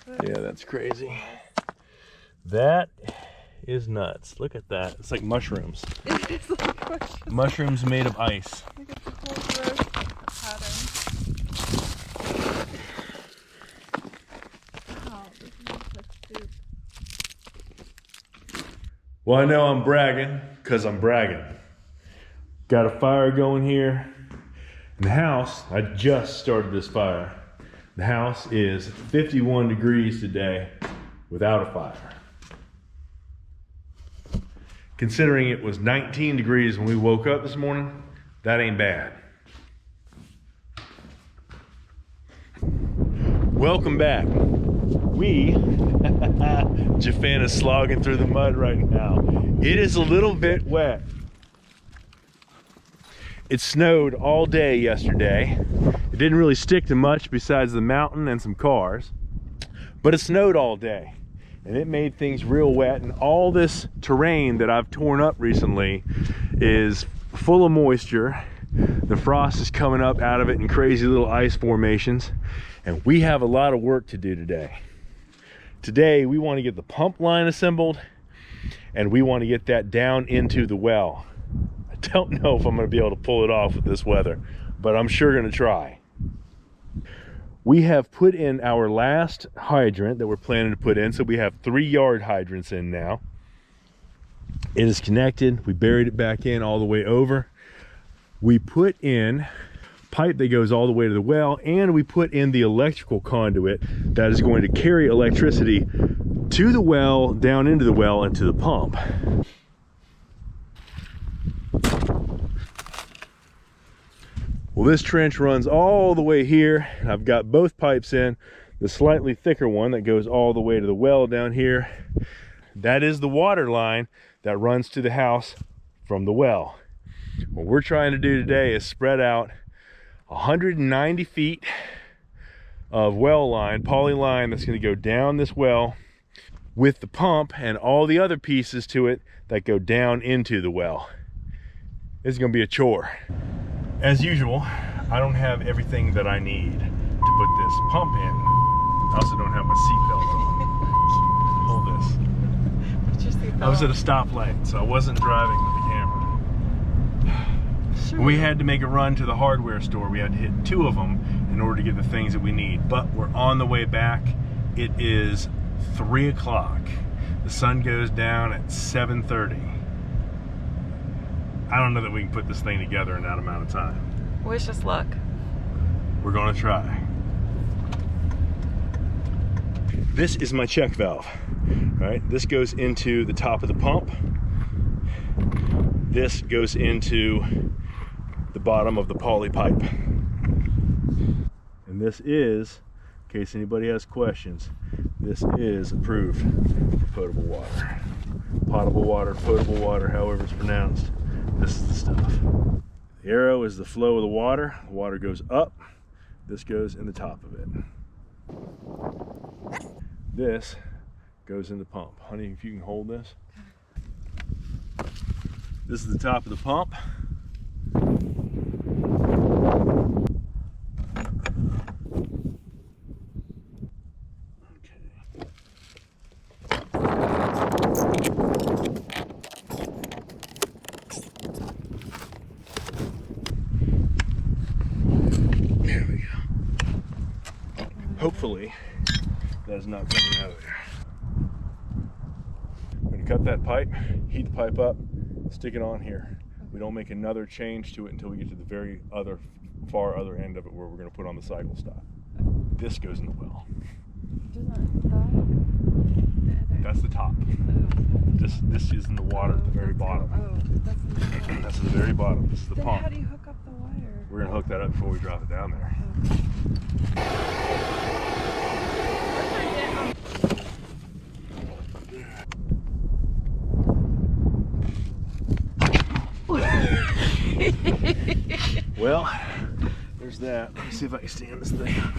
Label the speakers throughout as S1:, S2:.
S1: Yeah, that's crazy. That is nuts. Look at that. It's like mushrooms.
S2: It is like mushrooms.
S1: Mushrooms made of ice.
S2: Look at the whole growth pattern. Wow, this looks like soup.
S1: Well, I know I'm bragging because I'm bragging. Got a fire going here. In the house, I just started this fire. The house is 51 degrees today without a fire. Considering it was 19 degrees when we woke up this morning, that ain't bad. Welcome back. Jafan is slogging through the mud right now. It is a little bit wet. It snowed all day yesterday. It didn't really stick to much besides the mountain and some cars, but it snowed all day and it made things real wet, and all this terrain that I've torn up recently is full of moisture. The frost is coming up out of it in crazy little ice formations, and we have a lot of work to do today. Today we want to get the pump line assembled, and we want to get that down into the well. I don't know if I'm going to be able to pull it off with this weather, but I'm sure going to try. We have put in our last hydrant that we're planning to put in, so we have 3 yard hydrants in now. It is connected. We buried it back in all the way over. We put in pipe that goes all the way to the well, and we put in the electrical conduit that is going to carry electricity to the well, down into the well, and to the pump. Well, this trench runs all the way here. I've got both pipes in. The slightly thicker one that goes all the way to the well down here, that is the water line that runs to the house from the well. What we're trying to do today is spread out 190 feet of well line, poly line, that's going to go down this well with the pump and all the other pieces to it that go down into the well. This is going to be a chore. As usual, I don't have everything that I need to put this pump in. I also don't have my seatbelt on. Hold this.
S2: Put your seatbelt
S1: I was at a
S2: on.
S1: stoplight, so I wasn't driving with the camera.
S2: Sure.
S1: We had to make a run to the hardware store. We had to hit 2 of them in order to get the things that we need. But we're on the way back. It is 3 o'clock. The sun goes down at 7:30. I don't know that we can put this thing together in that amount of time.
S2: Wish us luck.
S1: We're gonna try. This is my check valve, right? This goes into the top of the pump. This goes into the bottom of the poly pipe. And this is, in case anybody has questions, this is approved for potable water. Potable water, potable water, however it's pronounced. This is the stuff. The arrow is the flow of the water. The water goes up. This goes in the top of it. This goes in the pump. Honey, if you can hold this. This is the top of the pump. Hopefully that is not coming out of there. I'm going to cut that pipe, heat the pipe up, stick it on here. We don't make another change to it until we get to the very far other end of it, where we're going to put on the cyclestop. This goes in the well. That's the top. This is in the water at the very bottom.
S2: That's in the water.
S1: That's at the very bottom. This is the
S2: Then
S1: pump.
S2: how do you hook up the wire?
S1: We're going to hook that up before we drop it down there. Well, there's that. Let me see if I can stand this thing up.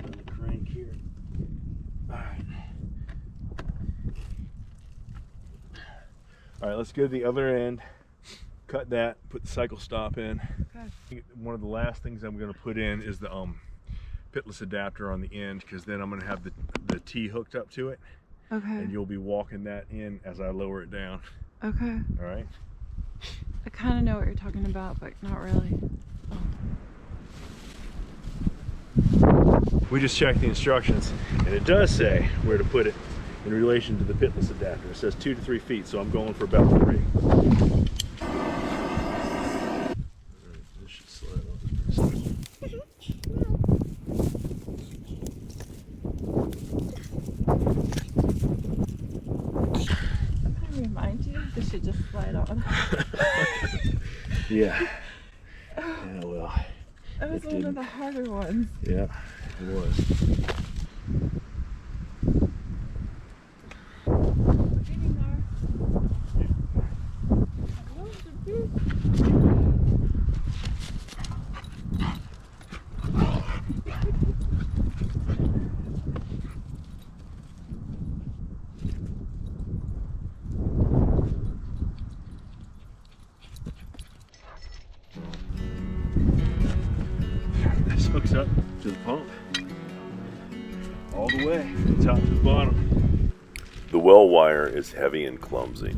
S1: On the crank here. Alright. Alright, let's go to the other end. Cut that, put the cycle stop in.
S2: Okay.
S1: One of the last things I'm going to put in is the pitless adapter on the end, because then I'm going to have the T hooked up to it.
S2: Okay.
S1: And you'll be walking that in as I lower it down.
S2: Okay.
S1: All right.
S2: I kind of know what you're talking about, but not really.
S1: We just checked the instructions, and it does say where to put it in relation to the pitless adapter. It says 2 to 3 feet, so I'm going for about 3. This should slide on.
S2: I remind you, this should just slide on.
S1: Yeah. Yeah, well.
S2: That was one of the harder ones.
S1: Yeah, it was. This hooks up to the pump all the way, from the top to the bottom.
S3: The well wire is heavy and clumsy.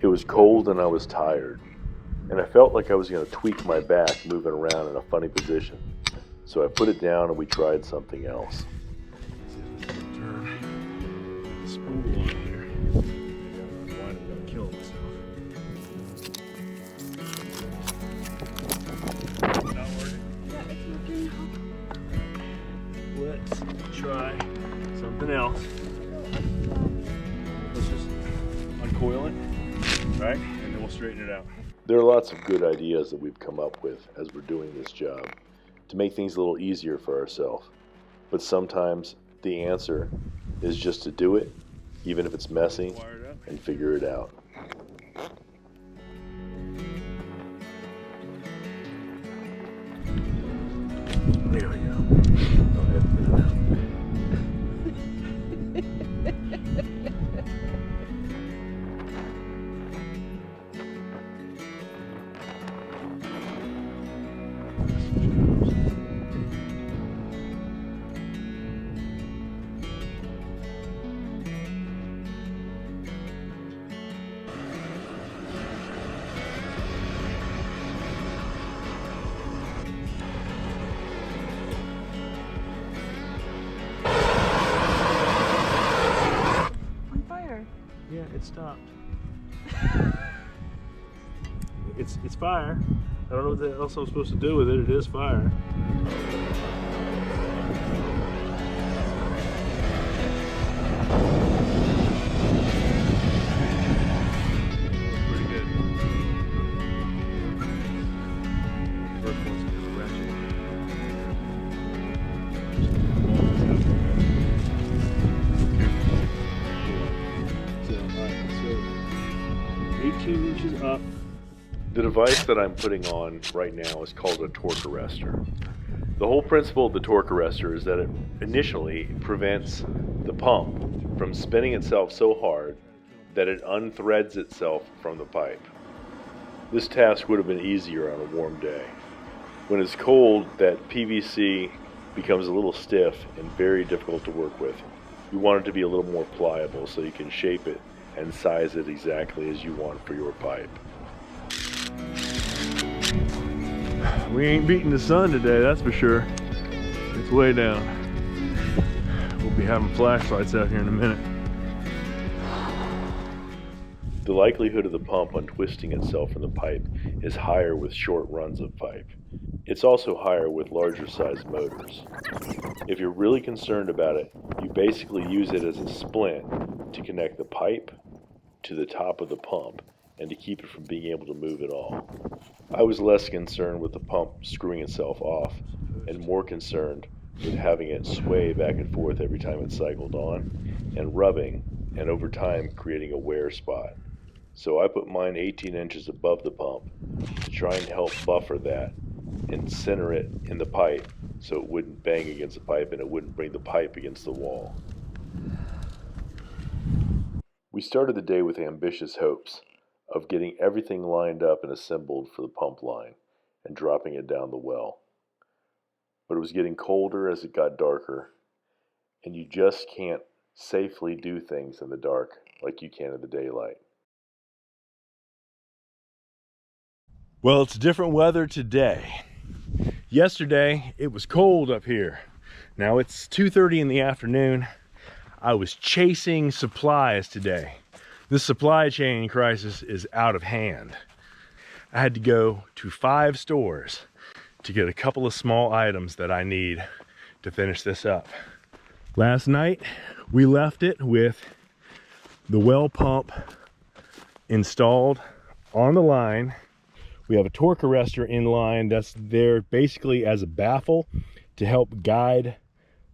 S3: It was cold and I was tired, and I felt like I was going to tweak my back moving around in a funny position. So I put it down and we tried something else.
S1: Turn the spool on here. Maybe I'm going to kill myself. Not working.
S2: Yeah, it's working.
S1: Let's try something else. Let's just uncoil it, right? And then we'll straighten it out.
S3: There are lots of good ideas that we've come up with as we're doing this job to make things a little easier for ourselves. But sometimes the answer is just to do it, even if it's messy, and figure it out.
S1: There we go. Go ahead and put it out.
S2: On fire.
S1: Yeah, it stopped. It's fire. I don't know what else I'm supposed to do with it. It is fire. Pretty good. First one's kind of ratchet. So 18 inches up.
S3: The device that I'm putting on right now is called a torque arrestor. The whole principle of the torque arrestor is that it initially prevents the pump from spinning itself so hard that it unthreads itself from the pipe. This task would have been easier on a warm day. When it's cold, that PVC becomes a little stiff and very difficult to work with. You want it to be a little more pliable so you can shape it and size it exactly as you want for your pipe.
S1: We ain't beating the sun today, that's for sure. It's way down. We'll be having flashlights out here in a minute.
S3: The likelihood of the pump untwisting itself from the pipe is higher with short runs of pipe. It's also higher with larger sized motors. If you're really concerned about it, you basically use it as a splint to connect the pipe to the top of the pump and to keep it from being able to move at all. I was less concerned with the pump screwing itself off and more concerned with having it sway back and forth every time it cycled on and rubbing and over time creating a wear spot. So I put mine 18 inches above the pump to try and help buffer that and center it in the pipe so it wouldn't bang against the pipe and it wouldn't bring the pipe against the wall. We started the day with ambitious hopes of getting everything lined up and assembled for the pump line, and dropping it down the well. But it was getting colder as it got darker, and you just can't safely do things in the dark like you can in the daylight.
S1: Well, it's different weather today. Yesterday, it was cold up here. Now it's 2:30 in the afternoon. I was chasing supplies today. This supply chain crisis is out of hand. I had to go to 5 stores to get a couple of small items that I need to finish this up. Last night, we left it with the well pump installed on the line. We have a torque arrestor in line that's there basically as a baffle to help guide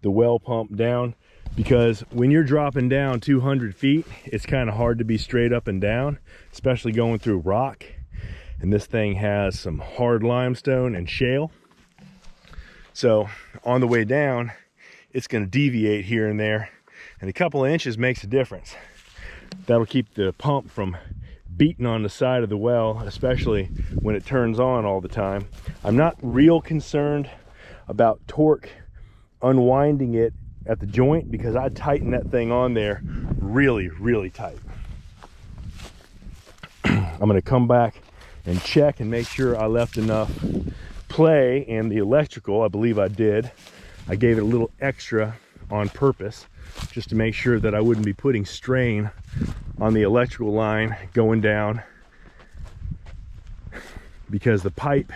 S1: the well pump down, because when you're dropping down 200 feet, it's kind of hard to be straight up and down, especially going through rock. And this thing has some hard limestone and shale. So on the way down, it's going to deviate here and there, and a couple of inches makes a difference. That'll keep the pump from beating on the side of the well, especially when it turns on all the time. I'm not real concerned about torque unwinding it at the joint, because I tighten that thing on there really, really tight. I'm going to come back and check and make sure I left enough play in the electrical. I believe I did. I gave it a little extra on purpose just to make sure that I wouldn't be putting strain on the electrical line going down, because the pipe,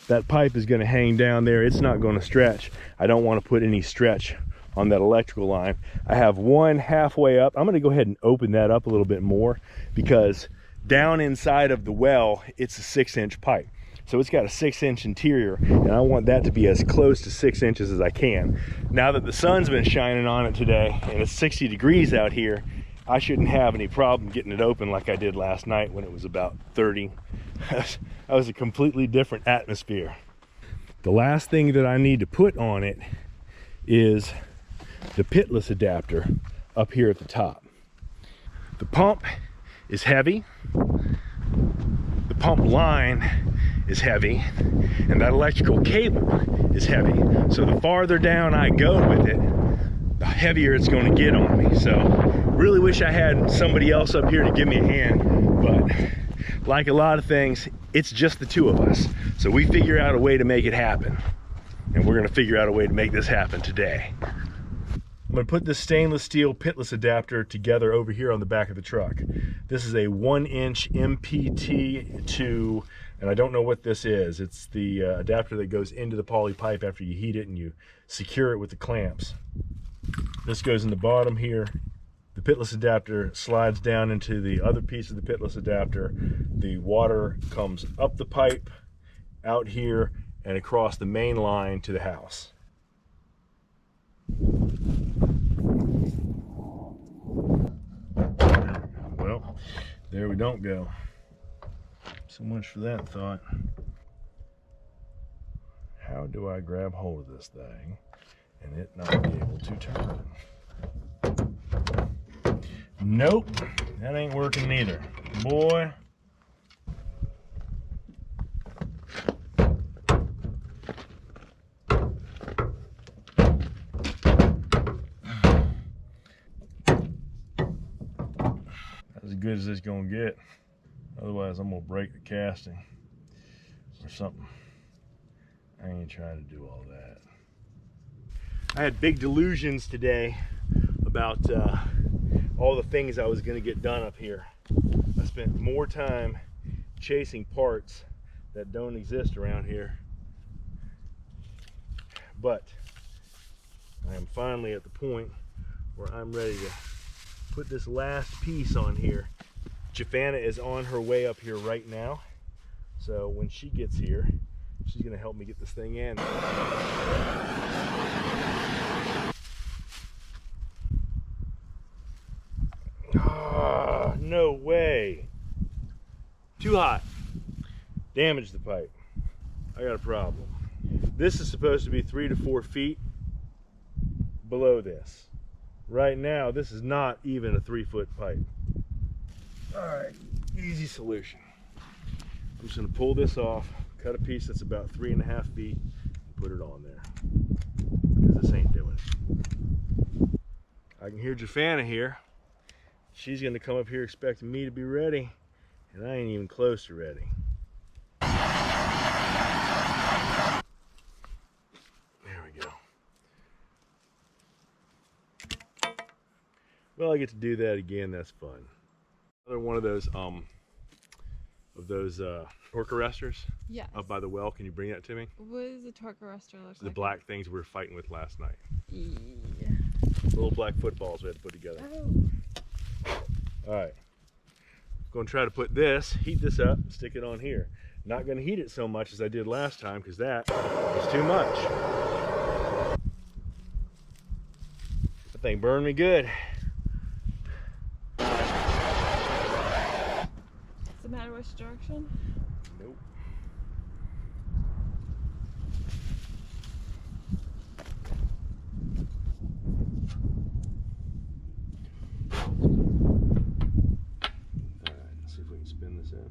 S1: that pipe is going to hang down there. It's not going to stretch. I don't want to put any stretch on that electrical line. I have one halfway up. I'm going to go ahead and open that up a little bit more, because down inside of the well, it's a 6-inch pipe. So it's got a 6-inch interior, and I want that to be as close to 6 inches as I can. Now that the sun's been shining on it today and it's 60 degrees out here, I shouldn't have any problem getting it open like I did last night when it was about 30. That was a completely different atmosphere. The last thing that I need to put on it is the pitless adapter up here at the top. The pump is heavy. The pump line is heavy, and that electrical cable is heavy. So the farther down I go with it, the heavier it's going to get on me. So really wish I had somebody else up here to give me a hand, but like a lot of things, it's just the two of us. So we figure out a way to make it happen, and we're going to figure out a way to make this happen today. I'm going to put this stainless steel pitless adapter together over here on the back of the truck. This is a 1-inch MPT2, and I don't know what this is. It's the adapter that goes into the poly pipe after you heat it and you secure it with the clamps. This goes in the bottom here. The pitless adapter slides down into the other piece of the pitless adapter. The water comes up the pipe, out here, and across the main line to the house. Well, there we don't go. So much for that thought. How do I grab hold of this thing and it not be able to turn? Nope, that ain't working neither. Boy. As good as it's gonna get. Otherwise I'm gonna break the casting or something. I ain't trying to do all that. I had big delusions today about all the things I was gonna get done up here. I spent more time chasing parts that don't exist around here. But I am finally at the point where I'm ready to put this last piece on here. Jafana is on her way up here right now, so when she gets here, she's gonna help me get this thing in. Ah, no way. Too hot. Damaged the pipe. I got a problem. This is supposed to be 3 to 4 feet below this. Right now, this is not even a 3-foot pipe. All right, easy solution. I'm just gonna pull this off, cut a piece that's about 3.5 feet and put it on there, because this ain't doing it. I can hear Jafana here. She's gonna come up here expecting me to be ready, and I ain't even close to ready. There we go. Well, I get to do that again. That's fun. Another one of those torque arresters.
S2: Yes.
S1: Up by the well. Can you bring that to me?
S2: What does a torque arrestor look like?
S1: The black things we were fighting with last night.
S2: Yeah.
S1: The little black footballs we had to put together.
S2: Oh.
S1: All right. Going to try to put this, heat this up, stick it on here. Not going to heat it so much as I did last time, because that was too much. That thing burned me good.
S2: Does it matter which direction?
S1: Nope. Alright, let's see if we can spin this in.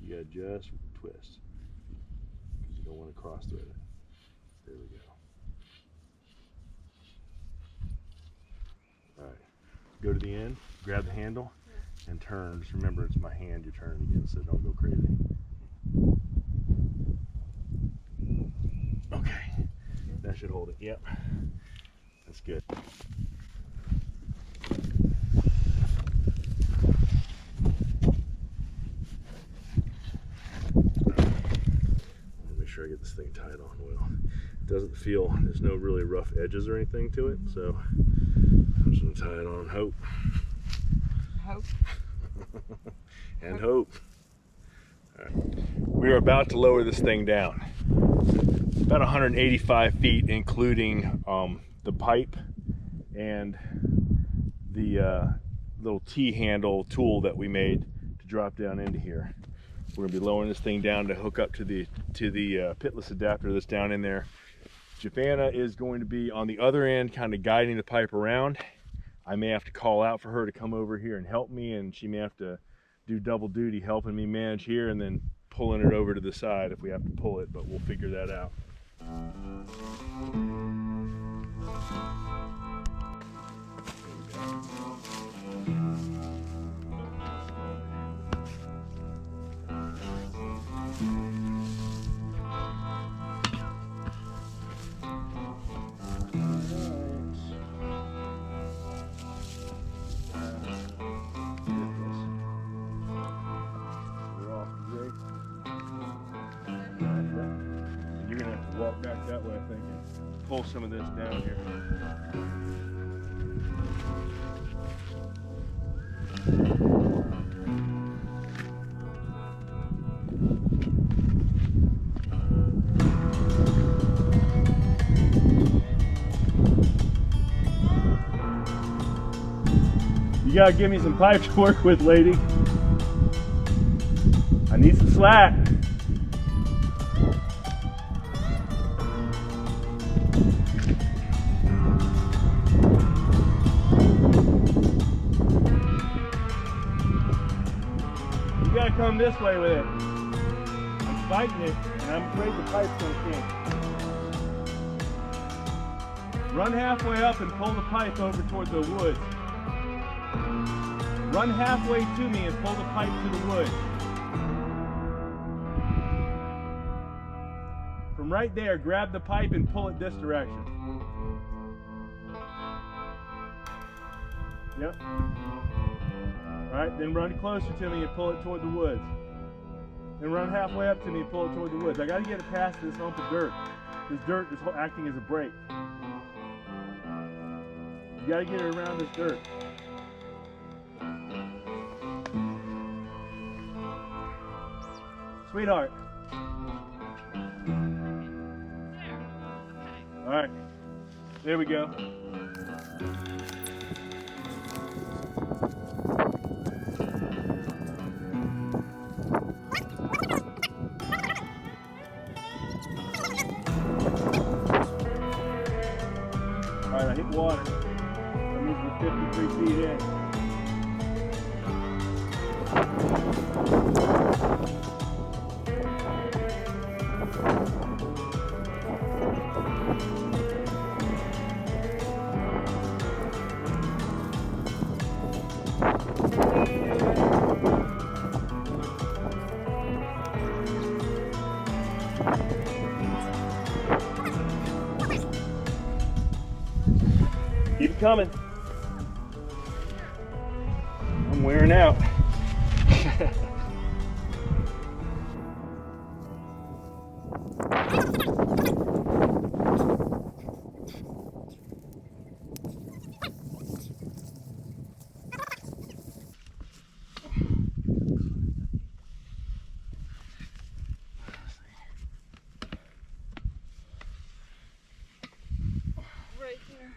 S1: You gotta just twist, because you don't want to cross thread it. There we go. Alright, go to the end, grab the handle, and turn. Just remember, it's my hand you're turning against, so don't go crazy. Okay, that should hold it. Yep, that's good. Make sure I get this thing tied on well. It doesn't feel, there's no really rough edges or anything to it, so I'm just gonna tie it on. Hope. And hope. All right. We are about to lower this thing down. About 185 feet, including the pipe and the little T-handle tool that we made to drop down into here. We're gonna be lowering this thing down to hook up to the pitless adapter that's down in there. Jafana is going to be on the other end, kind of guiding the pipe around. I may have to call out for her to come over here and help me, and she may have to do double duty, helping me manage here and then pulling it over to the side if we have to pull it, but we'll figure that out. Walk back that way, I think, and pull some of this down here. You gotta give me some pipe to work with, lady. I need some slack. You gotta come this way with it. I'm fighting it, and I'm afraid the pipe's gonna kink. Run halfway up and pull the pipe over toward the woods. Run halfway to me and pull the pipe to the woods. From right there, grab the pipe and pull it this direction. Yep. Alright, then run closer to me and pull it toward the woods. Then run halfway up to me and pull it toward the woods. I gotta get it past this hump of dirt. This dirt is acting as a brake. You gotta get it around this dirt. Sweetheart. Alright, there we go. Alright, I hit water. That means we're 53 feet in. Keep it coming. I'm wearing out.
S2: Right there.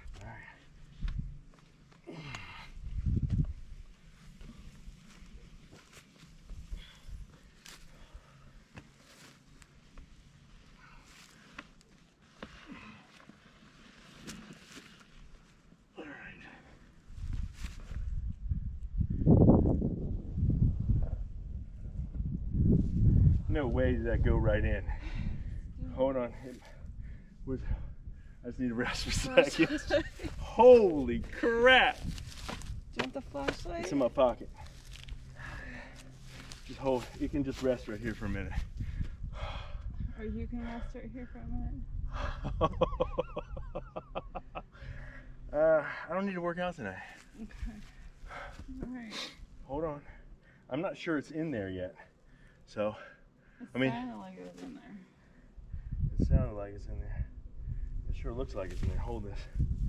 S1: No way did that go right in. Hold on. I just need to rest for a second. Holy crap!
S2: Do you want the flashlight?
S1: It's in my pocket. Just hold. You can just rest right here for a minute.
S2: Or you can rest right here for a minute.
S1: I don't need to work out tonight.
S2: Okay. Alright.
S1: Hold on. I'm not sure it's in there yet. So,
S2: It sounded like it was in there.
S1: It sounded like it's in there. It sure looks like it's in there. Hold this.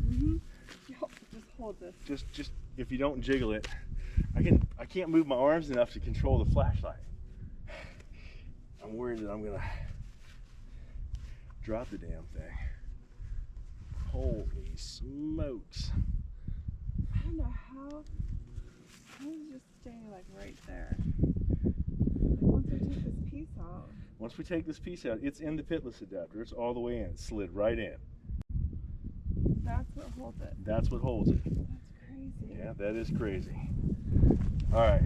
S2: Mm-hmm. Just hold this.
S1: Just if you don't jiggle it, I can't move my arms enough to control the flashlight. I'm worried that I'm gonna drop the damn thing. Holy smokes.
S2: I don't know how does it just stay like right there? Like once I take this piece out.
S1: Once we take this piece out, it's in the pitless adapter. It's all the way in. It slid right in.
S2: That's what holds it.
S1: That's what holds it.
S2: That's crazy.
S1: Yeah, that is crazy. All right,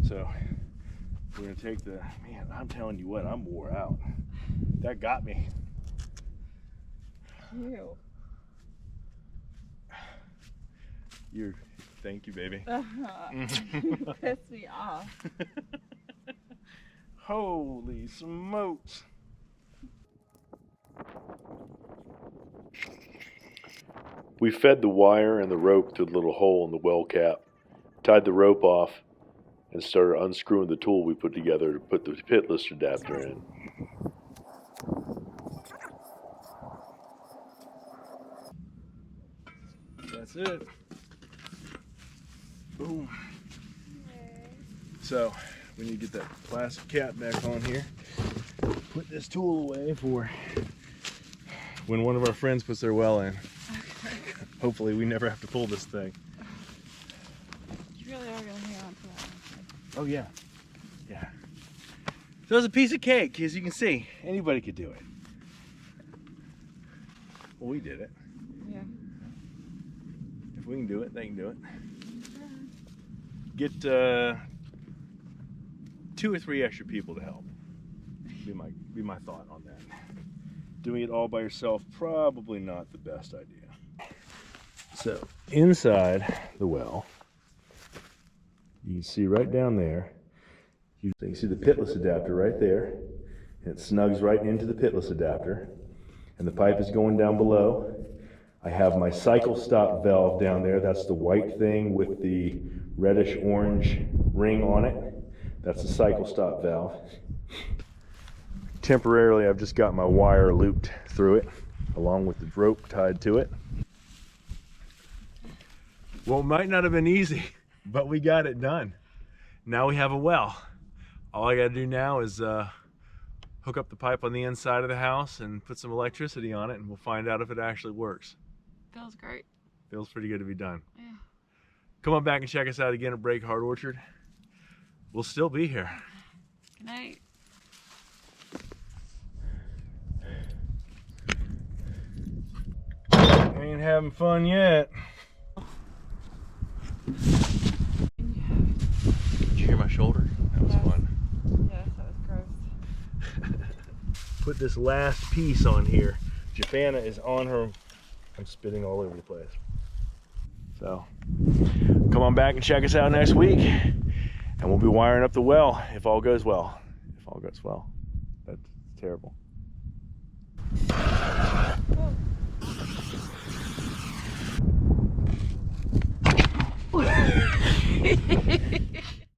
S1: so we're gonna take the, man, I'm telling you what, I'm wore out. That got me. Thank you, baby.
S2: You pissed me off.
S1: Holy smokes.
S3: We fed the wire and the rope through the little hole in the well cap, tied the rope off, and started unscrewing the tool we put together to put the pitless adapter in.
S1: That's it. Boom. So we need to get that plastic cap back on here. Put this tool away for when one of our friends puts their well in. Hopefully we never have to pull this thing.
S2: You really are gonna hang on to that one.
S1: Oh yeah. Yeah. So it's a piece of cake, as you can see. Anybody could do it. Well, we did it.
S2: Yeah.
S1: If we can do it, they can do it. Get 2 or 3 extra people to help. Be my thought on that. Doing it all by yourself, probably not the best idea. So inside the well, you can see right down there, you can see the pitless adapter right there. And it snugs right into the pitless adapter. And the pipe is going down below. I have my cyclestop valve down there. That's the white thing with the reddish orange ring on it. That's the cyclestop valve. Temporarily, I've just got my wire looped through it, along with the rope tied to it. Well, it might not have been easy, but we got it done. Now we have a well. All I gotta do now is hook up the pipe on the inside of the house and put some electricity on it, and we'll find out if it actually works.
S2: Feels great.
S1: Feels pretty good to be done.
S2: Yeah.
S1: Come on back and check us out again at BreakHeartOrchard. We'll still be here.
S2: Good night.
S1: Ain't having fun yet. Did you hear my shoulder? That was fun.
S2: Yes, that was gross.
S1: put this last piece on here. Japana is on her. I'm spitting all over the place. So come on back and check us out next week, and we'll be wiring up the well if all goes well. If all goes well. That's terrible.
S2: Oh.